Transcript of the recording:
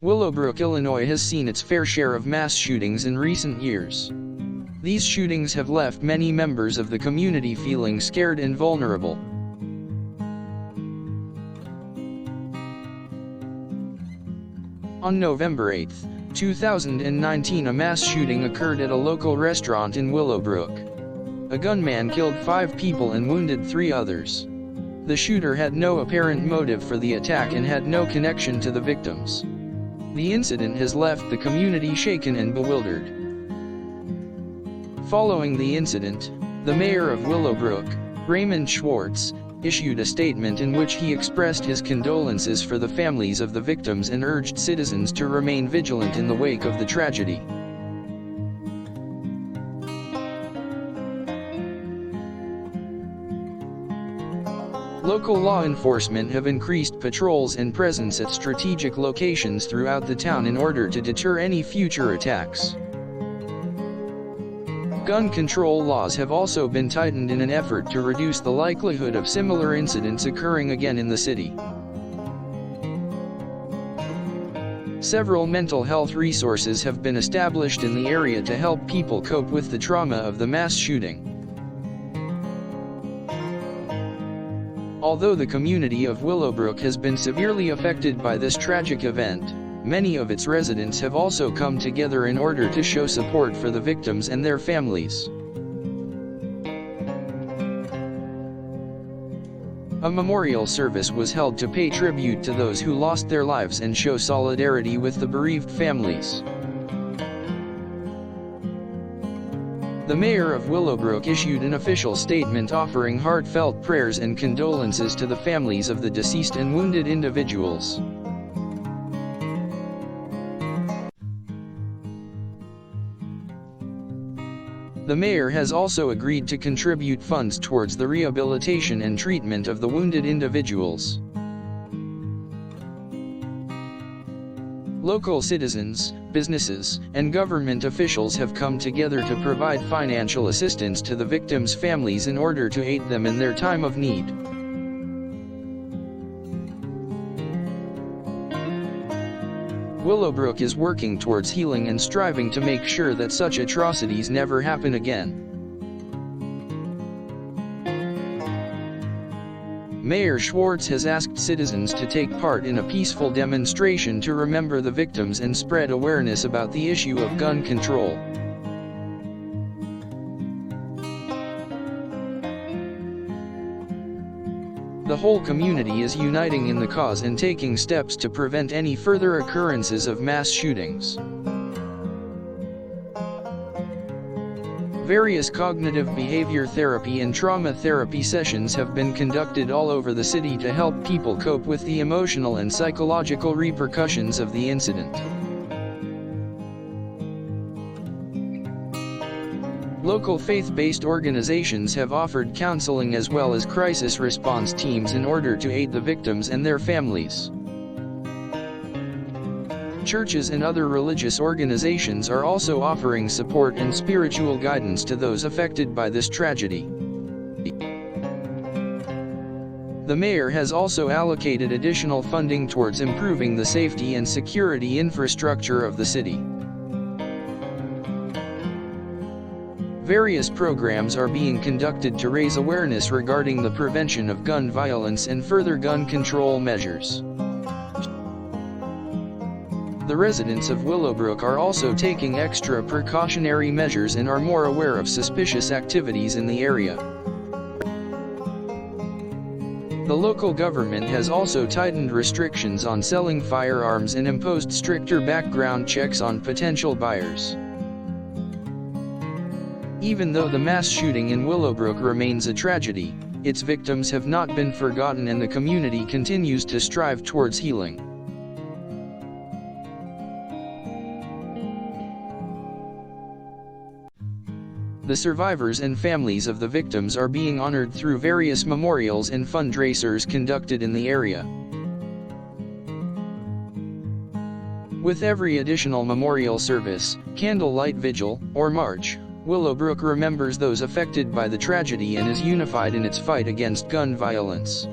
Willowbrook, Illinois has seen its fair share of mass shootings in recent years. These shootings have left many members of the community feeling scared and vulnerable. On November 8, 2019, a mass shooting occurred at a local restaurant in Willowbrook. A gunman killed 5 people and wounded 3 others. The shooter had no apparent motive for the attack and had no connection to the victims. The incident has left the community shaken and bewildered. Following the incident, the mayor of Willowbrook, Raymond Schwartz, issued a statement in which he expressed his condolences for the families of the victims and urged citizens to remain vigilant in the wake of the tragedy. Local law enforcement have increased patrols and presence at strategic locations throughout the town in order to deter any future attacks. Gun control laws have also been tightened in an effort to reduce the likelihood of similar incidents occurring again in the city. Several mental health resources have been established in the area to help people cope with the trauma of the mass shooting. Although the community of Willowbrook has been severely affected by this tragic event, many of its residents have also come together in order to show support for the victims and their families. A memorial service was held to pay tribute to those who lost their lives and show solidarity with the bereaved families. The mayor of Willowbrook issued an official statement offering heartfelt prayers and condolences to the families of the deceased and wounded individuals. The mayor has also agreed to contribute funds towards the rehabilitation and treatment of the wounded individuals. Local citizens, businesses, and government officials have come together to provide financial assistance to the victims' families in order to aid them in their time of need. Willowbrook is working towards healing and striving to make sure that such atrocities never happen again. Mayor Schwartz has asked citizens to take part in a peaceful demonstration to remember the victims and spread awareness about the issue of gun control. The whole community is uniting in the cause and taking steps to prevent any further occurrences of mass shootings. Various cognitive behavior therapy and trauma therapy sessions have been conducted all over the city to help people cope with the emotional and psychological repercussions of the incident. Local faith-based organizations have offered counseling as well as crisis response teams in order to aid the victims and their families. Churches and other religious organizations are also offering support and spiritual guidance to those affected by this tragedy. The mayor has also allocated additional funding towards improving the safety and security infrastructure of the city. Various programs are being conducted to raise awareness regarding the prevention of gun violence and further gun control measures. The residents of Willowbrook are also taking extra precautionary measures and are more aware of suspicious activities in the area. The local government has also tightened restrictions on selling firearms and imposed stricter background checks on potential buyers. Even though the mass shooting in Willowbrook remains a tragedy, its victims have not been forgotten and the community continues to strive towards healing. The survivors and families of the victims are being honored through various memorials and fundraisers conducted in the area. With every additional memorial service, candlelight vigil, or march, Willowbrook remembers those affected by the tragedy and is unified in its fight against gun violence.